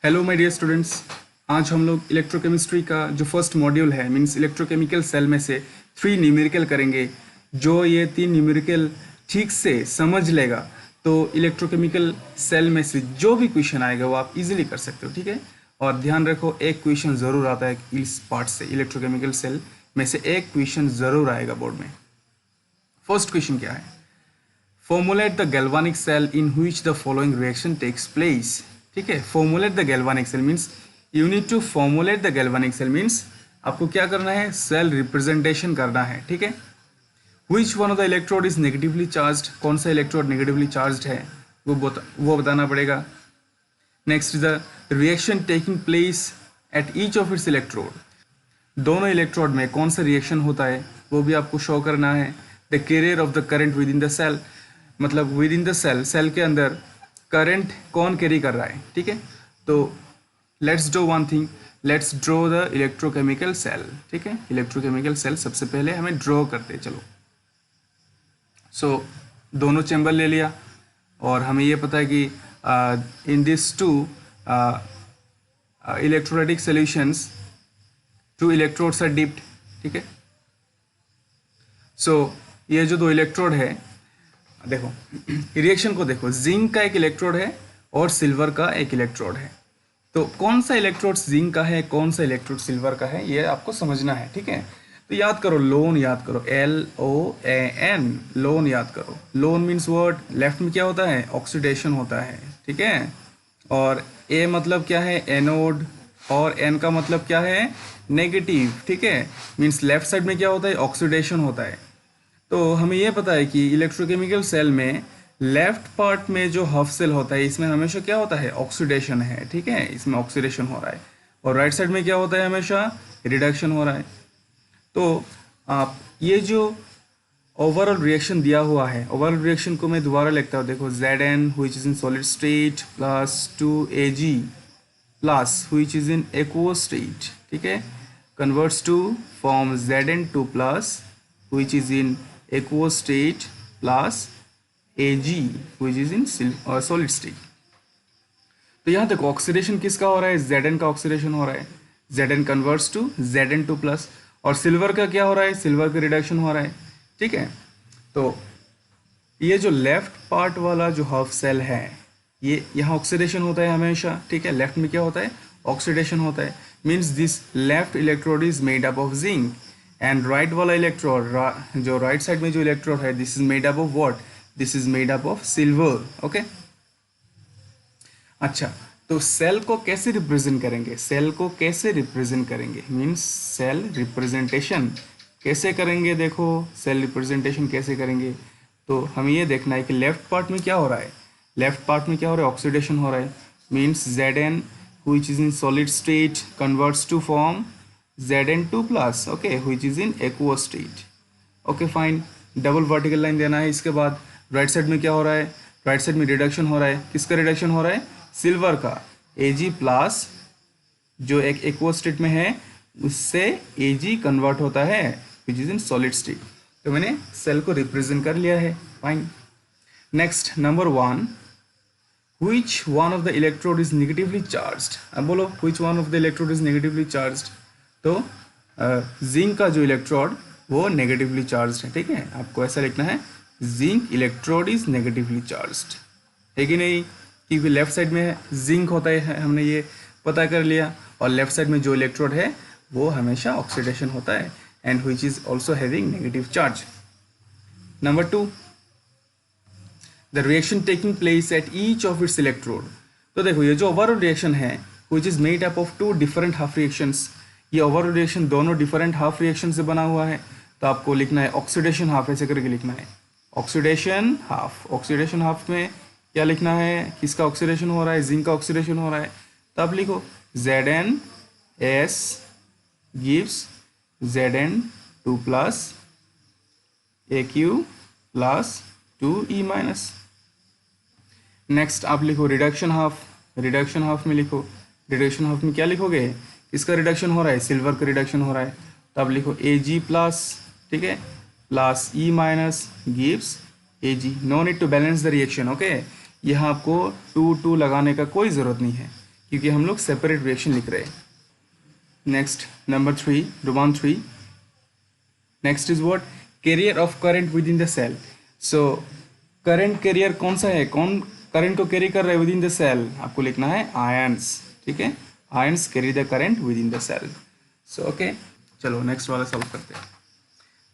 Hello my dear students. आज हम लोग इलेक्ट्रोकेमिस्ट्री का जो फर्स्ट मॉड्यूल है मींस इलेक्ट्रोकेमिकल सेल में से 3 न्यूमेरिकल करेंगे। जो ये 3 न्यूमेरिकल ठीक से समझ लेगा तो इलेक्ट्रोकेमिकल सेल में से जो भी क्वेश्चन आएगा वो आप इजीली कर सकते हो, ठीक है। और ध्यान रखो, एक क्वेश्चन ज़रूर आता है इस पार्ट से, इलेक्ट्रोकेमिकल सेल में से एक क्वेश्चन ज़रूर आएगा बोर्ड में। फर्स्ट क्वेश्चन क्या है? Formulate the galvanic cell in which the following reaction takes place. ठीक है, formulate the galvanic cell means you need to formulate the galvanic cell means आपको क्या करना है, सेल रिप्रेजेंटेशन करना है, ठीक है। Which one of the electrode is negatively charged, कौन सा इलेक्ट्रोड नेगेटिवली चार्ज्ड है वो बताना पड़ेगा। Next the reaction taking place at each of its electrode, दोनों इलेक्ट्रोड में कौन सा रिएक्शन होता है वो भी आपको शो करना है। The carrier of the current within the cell, मतलब within the cell, cell के अंदर करंट कौन कैरी कर रहा है, ठीक है। तो let's do one thing, let's draw the electrochemical cell, ठीक है। इलेक्ट्रोकेमिकल सेल सबसे पहले हमें ड्रॉ करते हैं, चलो। सो दोनों चैम्बर ले लिया और हमें ये पता है कि in this two electrolytic solutions 2 electrodes are dipped, ठीक है। सो ये जो 2 इलेक्ट्रोड है, देखो रिएक्शन को देखो, जिंक का एक इलेक्ट्रोड है और सिल्वर का एक इलेक्ट्रोड है। तो कौन सा इलेक्ट्रोड जिंक का है, कौन सा इलेक्ट्रोड सिल्वर का है, ये आपको समझना है, ठीक है। तो याद करो, लोन याद करो, LOAN, लोन याद करो। लोन मीन्स वर्ड, लेफ्ट में क्या होता है, ऑक्सीडेशन होता है, ठीक है। और A मतलब क्या है, एनोड, और N का मतलब क्या है, नेगेटिव, ठीक है। मीन्स लेफ्ट साइड में क्या होता है, ऑक्सीडेशन होता है। तो हमें यह पता है कि इलेक्ट्रोकेमिकल सेल में लेफ्ट पार्ट में जो हाफ सेल होता है इसमें हमेशा क्या होता है, ऑक्सीडेशन है, ठीक है, इसमें ऑक्सीडेशन हो रहा है। और राइट साइड में क्या होता है, हमेशा रिडक्शन हो रहा है। तो आप ये जो ओवरऑल रिएक्शन दिया हुआ है, ओवरऑल रिएक्शन को मैं दोबारा लिखता हूँ, देखो Zn which is in solid state plus 2Ag plus which is in aqueous state, ठीक है, converts to form Zn2 plus which is in aqueous state plus Ag which is in solid state। तो यहाँ देखो oxidation किसका हो रहा है, Zn का ऑक्सीडेशन हो रहा है, Zn converts to Zn2 plus. और सिल्वर का क्या हो रहा है, सिल्वर का रिडक्शन हो रहा है, ठीक है। तो ये जो लेफ्ट पार्ट वाला जो हाफ सेल है, ये यहाँ ऑक्सीडेशन होता है हमेशा, ठीक है। लेफ्ट में क्या होता है, ऑक्सीडेशन होता है। Means this left electrode is made up of zinc and right वाला इलेक्ट्रोड, जो राइट साइड में जो इलेक्ट्रोड है, this is made up of what, this is made up of silver, okay. अच्छा, तो सेल को कैसे रिप्रेजेंट करेंगे, सेल को कैसे रिप्रेजेंट करेंगे, मीन्स सेल रिप्रेजेंटेशन कैसे करेंगे। देखो सेल रिप्रेजेंटेशन कैसे करेंगे, तो हमें ये देखना है कि लेफ्ट पार्ट में क्या हो रहा है, लेफ्ट पार्ट में क्या हो रहा है, ऑक्सीडेशन हो रहा है। Means Zn which is in solid state converts to form Zn2 plus, okay, which is in aqueous state, okay fine। Double vertical line देना है। इसके बाद राइट साइड में क्या हो रहा है, राइट साइड में रिडक्शन हो रहा है, किसका रिडक्शन हो रहा है, सिल्वर का। Ag प्लस जो एक एक्वस स्टेट में है उससे Ag कन्वर्ट होता है which is in solid state. तो मैंने सेल को रिप्रेजेंट कर लिया है, fine. Next number 1, which one of the electrode is negatively charged। अब बोलो which one of the electrode is negatively charged। तो जिंक का जो इलेक्ट्रोड वो नेगेटिवली चार्ज्ड है, ठीक है। आपको ऐसा लिखना है, zinc electrode is negatively charged, है कि नहीं, क्योंकि लेफ्ट साइड में जिंक होता है, हमने ये पता कर लिया। और लेफ्ट साइड में जो इलेक्ट्रोड है वो हमेशा ऑक्सीडेशन होता है and which is also having negative charge. Number 2, the reaction taking place at each of its electrode. तो देखो ये जो ओवरऑल रिएक्शन है which is made up of 2 different half reactions, ये ओवरऑल रिएक्शन दोनों डिफरेंट हाफ रिएक्शन से बना हुआ है। तो आपको लिखना है ऑक्सीडेशन हाफ, ऐसे करके लिखना है ऑक्सीडेशन हाफ। ऑक्सीडेशन हाफ में क्या लिखना है, किसका ऑक्सीडेशन हो रहा है, जिंक का ऑक्सीडेशन हो रहा है। तब लिखो Zn(S) gives Zn2 plus Aq plus 2E minus. Next आप लिखो रिडक्शन हाफ, रिडक्शन हाफ में लिखो, रिडक्शन हाफ में क्या लिखोगे, किसका रिडक्शन हो रहा है, सिल्वर का रिडक्शन हो रहा है। तब लिखो Ag प्लस, ठीक है, plus E minus gives Ag। No need to balance the reaction, okay. यहाँ आपको 2 2 लगाने का कोई ज़रूरत नहीं है, क्योंकि हम लोग सेपरेट रिएक्शन लिख रहे हैं। Next number 3, roman 3। Next is what? Carrier of current within the cell. So current carrier कौन सा है, कौन करंट को कैरी कर रहा है विद इन द सेल? आपको लिखना है आयंस, ठीक है, ions carry the current within the cell. So okay, चलो नेक्स्ट वाला सॉल्व करते हैं।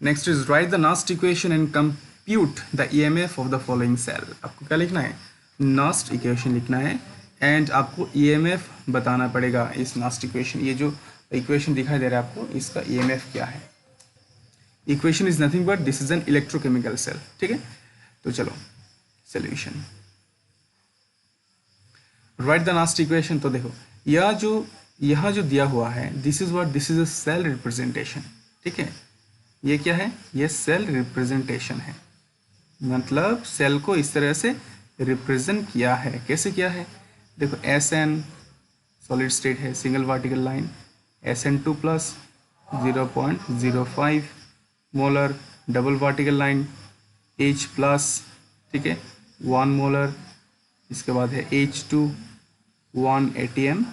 Next is write the Nernst equation and compute the EMF of the following cell. आपको क्या लिखना है? नास्ट इक्वेशन लिखना है एंड आपको ईएमएफ बताना पड़ेगा इस नास्ट इक्वेशन। ये जो इक्वेशन दिखाई दे रहा है आपको, इसका ईएमएफ क्या है? Equation is nothing but this is an electrochemical cell, ठीक है। तो चलो solution, write the Nernst equation. तो देखो यह जो दिया हुआ है, this is what, this is a cell representation, ठीक है। ये क्या है? ये सेल रिप्रेजेंटेशन है, मतलब सेल को इस तरह से रिप्रेजेंट किया है। कैसे किया है? देखो Sn सॉलिड स्टेट है, single vertical line, Sn2 plus 0.05 molar, double vertical line H plus, ठीक है, 1 मोलर। इसके बाद है H2 1 ATM,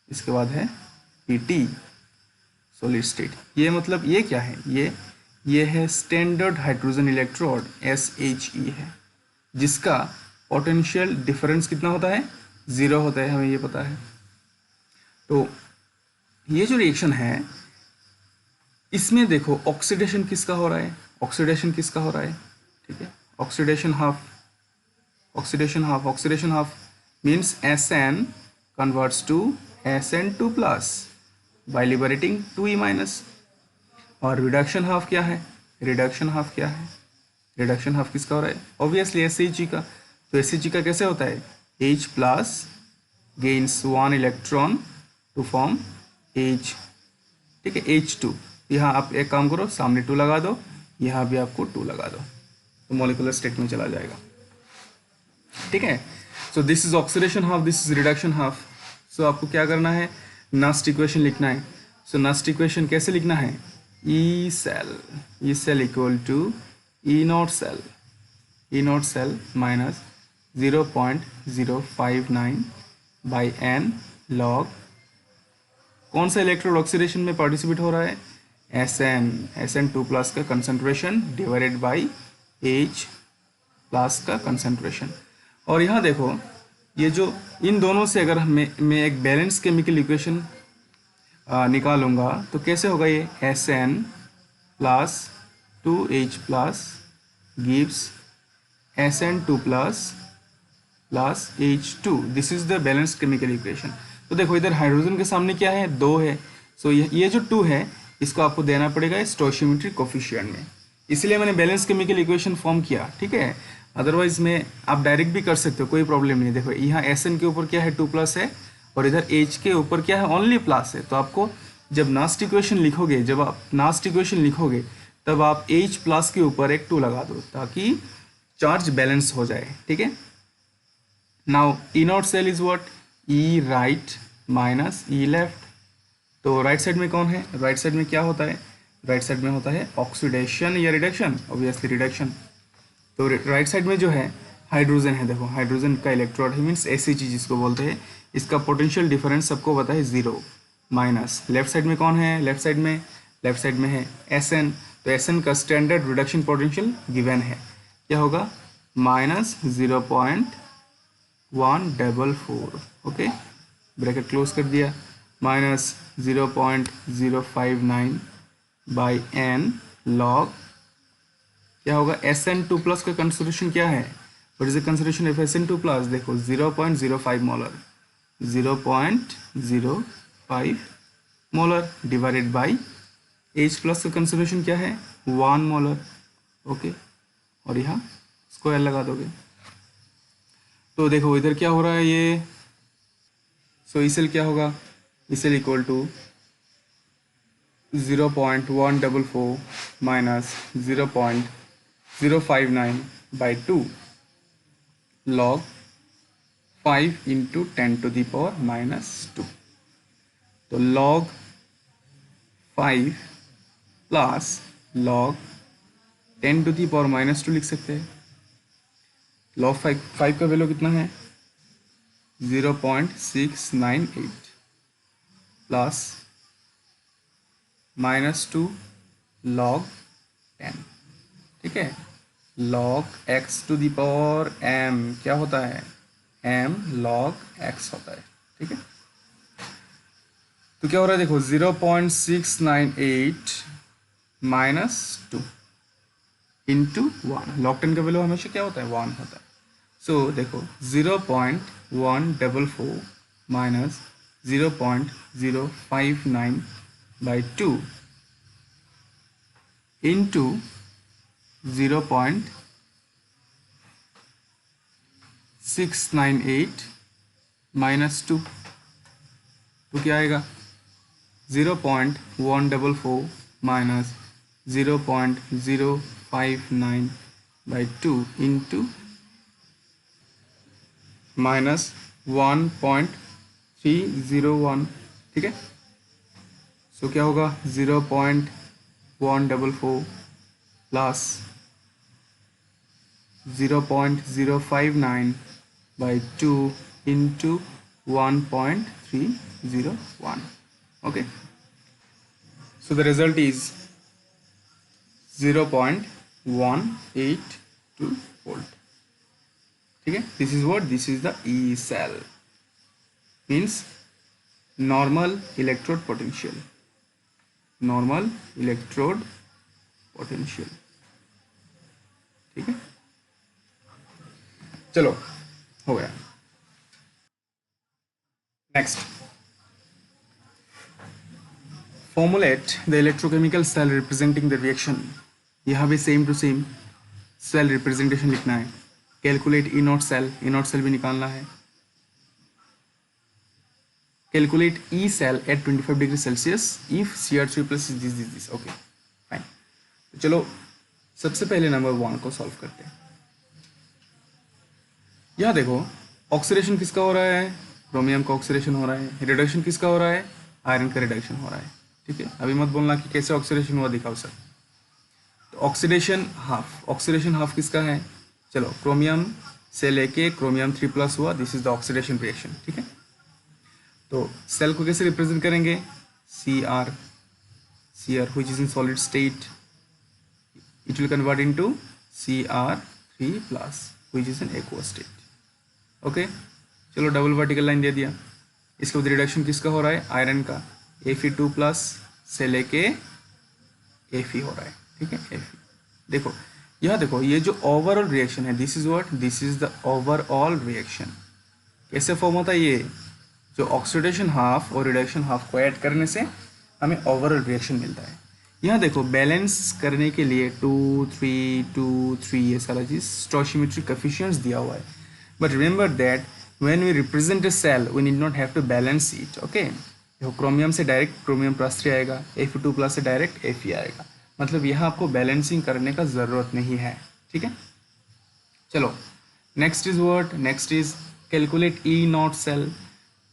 इसके बाद है Pt सॉलिड स्टेट। ये मतलब ये क्या है? ये है स्टैंडर्ड हाइड्रोजन इलेक्ट्रोड SHE है, जिसका पोटेंशियल डिफरेंस कितना होता है? 0 होता है, हमें ये पता है। तो ये जो रिएक्शन है, इसमें देखो ऑक्सीडेशन किसका हो रहा है? ऑक्सीडेशन किसका हो रहा है? ठीक है, oxidation half, oxidation half, oxidation half means Sn converts to Sn2 plus by liberating 2E minus. और रिडक्शन हाफ क्या है? रिडक्शन हाफ क्या है? रिडक्शन हाफ किसका हो रहा है? ऑब्वियसली SHG का। तो SHG का कैसे होता है? H plus gains 1 electron to form H, ठीक है, H2। यहाँ आप एक काम करो, सामने 2 लगा दो, यहाँ भी आपको 2 लगा दो, तो मॉलिक्यूलर स्टेट में चला जाएगा, ठीक है। So this is oxidation half, this is reduction half. So आपको क्या करना है? नास्ट इक्वेशन लिखना है। सो नास्ट इक्वेशन कैसे लिखना है? E cell equal to E naught cell minus 0.059 by n log, कौन सा इलेक्ट्रोड ऑक्सीडेशन में पार्टिसिपेट हो रहा है? Sn2 प्लस का concentration divided by H plus का कंसंट्रेशन। और यहाँ देखो, ये जो इन दोनों से अगर मैं एक बैलेंस केमिकल इक्वेशन निकालूंगा तो कैसे होगा? ये Sn plus 2H plus gives Sn2 plus H2। This is the balance chemical equation. तो देखो इधर हाइड्रोजन के सामने क्या है? 2 है। सो ये जो 2 है, इसको आपको देना पड़ेगा स्टोइचियोमेट्रिक कोफिशिएंट में, इसलिए मैंने बैलेंस केमिकल इक्वेशन फॉर्म किया, ठीक है। अदरवाइज में आप डायरेक्ट भी कर सकते हो, कोई प्रॉब्लम नहीं। देखो यहाँ Sn के ऊपर क्या है? 2 प्लस है, और इधर H के ऊपर क्या है? ओनली प्लस है। तो आपको जब नास्ट इक्वेशन लिखोगे, तब आप H प्लस के ऊपर एक 2 लगा दो, ताकि चार्ज बैलेंस हो जाए, ठीक है। Now E naught cell is what? E right minus E left. तो राइट साइड में कौन है? राइट साइड में क्या होता है? राइट साइड में होता है ऑक्सीडेशन या रिडक्शन, ऑब्वियसली रिडक्शन। तो राइट साइड में जो है हाइड्रोजन है, देखो हाइड्रोजन का इलेक्ट्रोड है, मीन्स SHG जिसको बोलते हैं, इसका पोटेंशियल डिफरेंस सबको पता है 0 माइनस। लेफ्ट साइड में कौन है? लेफ्ट साइड में है Sn। तो Sn का स्टैंडर्ड रिडक्शन पोटेंशियल गिवन है, क्या होगा? माइनस 0.144, ओके, ब्रैकेट क्लोज कर दिया, माइनस 0.059 बाई n लॉग, क्या होगा? Sn2 प्लस का कंसंट्रेशन क्या है? What is the concentration of Sn2 plus? देखो 0.05 molar, 0.05 molar divided by H plus का कंसंट्रेशन क्या है? 1 मोलर, ओके, और यहाँ स्क्वायर लगा दोगे। तो देखो इधर क्या हो रहा है ये, सो इसेल क्या होगा? E cell equal to 0.144 minus 0.059 by 2 log 5 into 10 to the power minus 2। तो log 5 plus log 10 to the power minus 2 लिख सकते हैं। लॉग 5 का वैल्यू कितना है? 0.698 प्लस -2 log 10, ठीक है। log x to the power m क्या होता है, m log x होता है, ठीक है। तो क्या हो रहा है देखो, 0.698 -2 इंटू 1, log 10 का वैल्यू हमेशा क्या होता है, 1 होता है। सो देखो 0.144 माइनस 0.059 बाई 2 इंटू 0.698 -2, तो क्या आएगा 0.144 माइनस 0.059 बाई 2 इंटू -1.301, ठीक है। सो क्या होगा 0.144 plus 0.059 by 2 into 1.301, okay। So the result is 0.182 volt, ठीक है। This is what, this is the E cell, means normal electrode potential, normal electrode potential, ठीक है। चलो हो गया। Next, formulate the electrochemical cell representing the reaction. यहाँ भी same to same cell representation लिखना है। Calculate E naught cell, E naught cell भी निकालना है। Calculate E cell at 25 degree Celsius if CR3 plus this, okay fine. तो चलो सबसे पहले नंबर 1 को सॉल्व करते हैं। यहाँ देखो ऑक्सीडेशन किसका हो रहा है, क्रोमियम का ऑक्सीडेशन हो रहा है। रिडक्शन किसका हो रहा है, आयरन का रिडक्शन हो रहा है, ठीक है। अभी मत बोलना कि कैसे ऑक्सीडेशन हुआ, दिखाओ सर। तो ऑक्सीडेशन हाफ किसका है, चलो क्रोमियम से लेके क्रोमियम 3+ हुआ, this is the oxidation reaction, ठीक है। तो सेल को कैसे रिप्रेजेंट करेंगे, CR which is in solid state, it will convert into CR3+ which is in aqueous state, okay. चलो डबल वर्टिकल लाइन दे दिया। इसके बाद रिडक्शन किसका हो रहा है, आयरन का, Fe2+ से लेके Fe हो रहा है, ठीक है, Fe। देखो यह देखो, ये जो ओवरऑल रिएक्शन है, this is what, this is the overall reaction. कैसे फॉर्म होता है ये, जो ऑक्सीडेशन हाफ और रिडक्शन हाफ को ऐड करने से हमें ओवरऑल रिएक्शन मिलता है। यहाँ देखो बैलेंस करने के लिए 2 3 2 3 ये सारा चीज़ स्टोइचियोमेट्रिक कोएफिशिएंट्स दिया हुआ है। But remember that when we represent a cell we need not have to balance it, okay. देखो क्रोमियम से डायरेक्ट क्रोमियम+3 आएगा, Fe2+ से डायरेक्ट Fe आएगा, मतलब यहाँ आपको बैलेंसिंग करने का ज़रूरत नहीं है, ठीक है। चलो next is what, next is calculate E naught cell.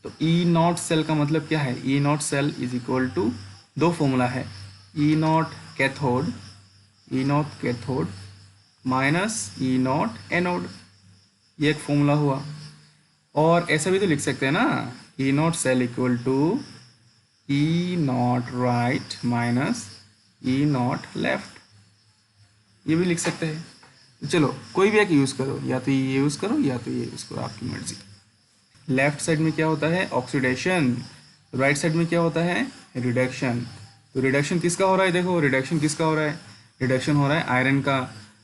तो ई नॉट सेल का मतलब क्या है, E naught cell is equal to, दो फॉर्मूला है, E naught cathode minus E naught anode, ये एक फॉर्मूला हुआ। और ऐसा भी तो लिख सकते हैं ना, E naught cell equal to E naught right minus E naught left, ये भी लिख सकते हैं। चलो कोई भी एक यूज़ करो, या तो ये यूज़ करो या तो ये यूज़ करो, आपकी मर्जी। लेफ्ट साइड में क्या होता है, ऑक्सीडेशन, राइट साइड में क्या होता है, रिडक्शन। तो रिडक्शन किसका हो रहा है, देखो रिडक्शन किसका हो रहा है, रिडक्शन हो रहा है आयरन का।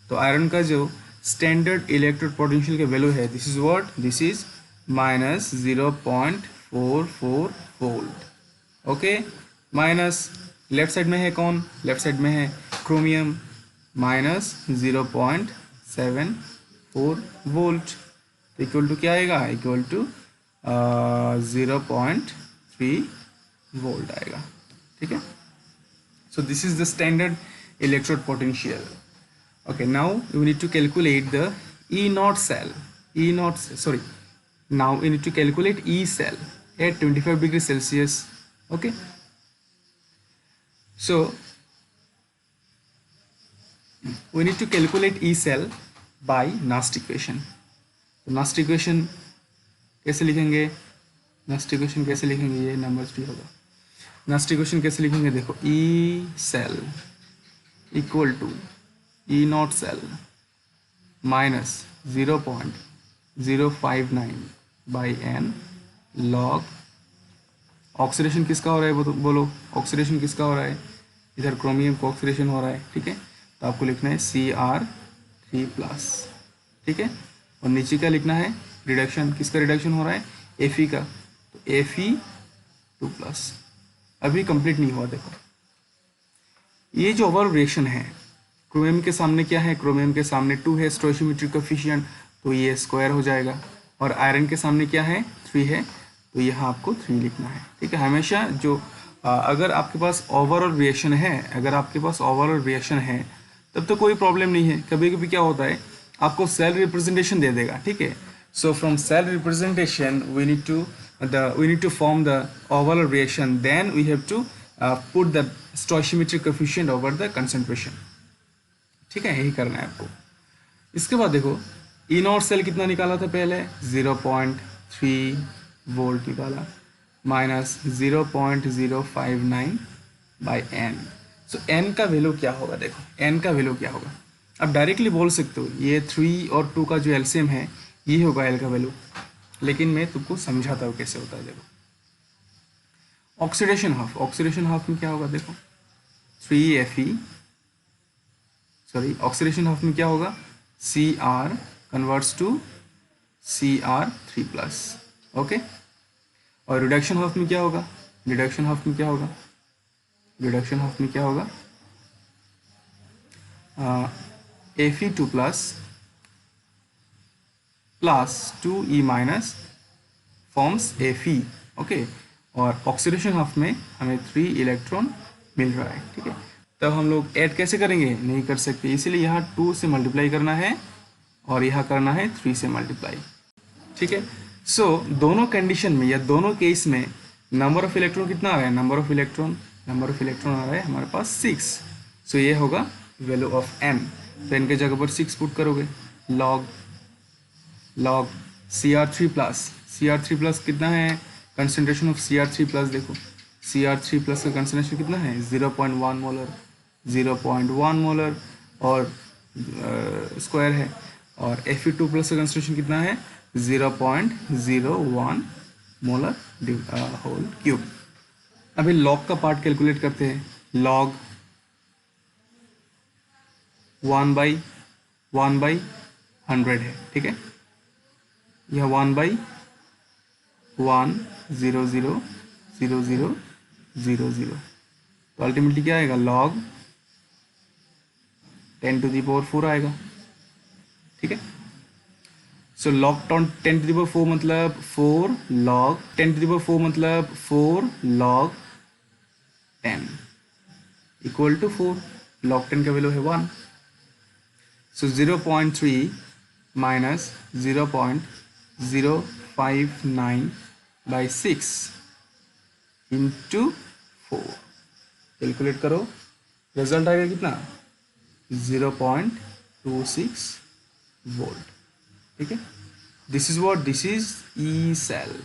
तो आयरन का जो स्टैंडर्ड इलेक्ट्रोड पोटेंशियल का वैल्यू है, this is what, this is -0.44 volt, okay. Minus left side में है कौन, लेफ्ट साइड में है क्रोमियम, -0.74 वोल्ट। तो इक्वल टू क्या आएगा, इक्वल टू 0.3 वोल्ट आएगा, ठीक है। So this is the standard electrode potential, okay. Now we need to calculate the E naught cell, now we need to calculate E cell at 25 degree Celsius, okay। So we need to calculate E cell by Nast equation। तो Nast equation कैसे लिखेंगे next equation कैसे लिखेंगे, ये number 3 होगा। Next equation कैसे लिखेंगे देखो, E cell equal to E naught cell minus 0.059 by N log, oxidation किसका हो रहा है बोलो, ऑक्सीडेशन किसका हो रहा है, इधर क्रोमियम को ऑक्सीडेशन हो रहा है, ठीक है। तो आपको लिखना है Cr3+, ठीक है। और नीचे क्या लिखना है, रिडक्शन, किसका रिडक्शन हो रहा है, Fe का, तो Fe2+। अभी कंप्लीट नहीं हुआ देखो, ये जो ओवरऑल रिएक्शन है, क्रोमियम के सामने क्या है, क्रोमियम के सामने 2 है स्टोइचियोमेट्रिक कोएफिशिएंट, तो ये स्क्वायर हो जाएगा। और आयरन के सामने क्या है, 3 है, तो यहाँ आपको 3 लिखना है, ठीक है। हमेशा जो अगर आपके पास ओवरऑल रिएक्शन है, अगर आपके पास ओवरऑल रिएक्शन है तब तो कोई प्रॉब्लम नहीं है। कभी कभी क्या होता है, आपको सेल रिप्रेजेंटेशन दे देगा, ठीक है। So from cell representation we need to form the overall reaction, then we have to put the stoichiometric coefficient over the concentration, ठीक है। यही करना है आपको। इसके बाद देखो ई नॉट सेल कितना निकाला था पहले, 0.3 वोल्ट निकाला, minus 0.059 by N. So N का वैल्यू क्या होगा देखो, एन का वैल्यू क्या होगा, अब डायरेक्टली बोल सकते हो ये 3 और 2 का जो एलसीएम है ये होगा एल का वैल्यू, लेकिन मैं तुमको समझाता हूँ कैसे होता है। देखो ऑक्सीडेशन हाफ, ऑक्सीडेशन हाफ में क्या होगा देखो, 3Fe, सॉरी ऑक्सीडेशन हाफ में क्या होगा, Cr converts to Cr3+, okay. और रिडक्शन हाफ में क्या होगा, रिडक्शन हाफ में क्या होगा, रिडक्शन हाफ में क्या होगा, Fe2+ plus 2E minus forms Fe, okay. और ऑक्सीडेशन हाफ में हमें 3 इलेक्ट्रॉन मिल रहा है, ठीक है। तब हम लोग ऐड कैसे करेंगे, नहीं कर सकते, इसीलिए यहाँ 2 से मल्टीप्लाई करना है और यहाँ करना है 3 से मल्टीप्लाई, ठीक है। सो दोनों कंडीशन में या दोनों केस में नंबर ऑफ इलेक्ट्रॉन कितना आ रहा है, नंबर ऑफ इलेक्ट्रॉन आ रहा है हमारे पास 6। सो ये होगा वैल्यू ऑफ n, तो n के जगह पर 6 पुट करोगे, लॉग Cr3+, कितना है कंसंट्रेशन ऑफ Cr3+, देखो Cr3+ का कंसंट्रेशन कितना है 0.1 मोलर और स्क्वायर है। और Fe2+ का कंसंट्रेशन कितना है 0.01 मोलर होल क्यूब। अभी लॉग का पार्ट कैलकुलेट करते हैं, लॉग 1/100 है, ठीक है। यह 1/1000000, तो अल्टीमेटली क्या आएगा, लॉग 10⁴ आएगा, ठीक है। सो लॉग 10⁴ मतलब 4 लॉग 10⁴ मतलब 4 लॉग 10 इक्वल टू 4, लॉग 10 का वैल्यू है 1। So 0.3 minus 0.059 by 6 into 4, calculate करो, रिजल्ट आएगा कितना 0.26 वोल्ट, ठीक है। This is E cell,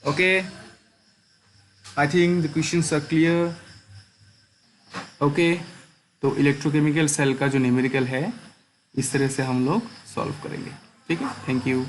okay. I think the questions are clear, okay. तो इलेक्ट्रोकेमिकल सेल का जो न्यूमेरिकल है इस तरह से हम लोग सॉल्व करेंगे, ठीक है। Thank you.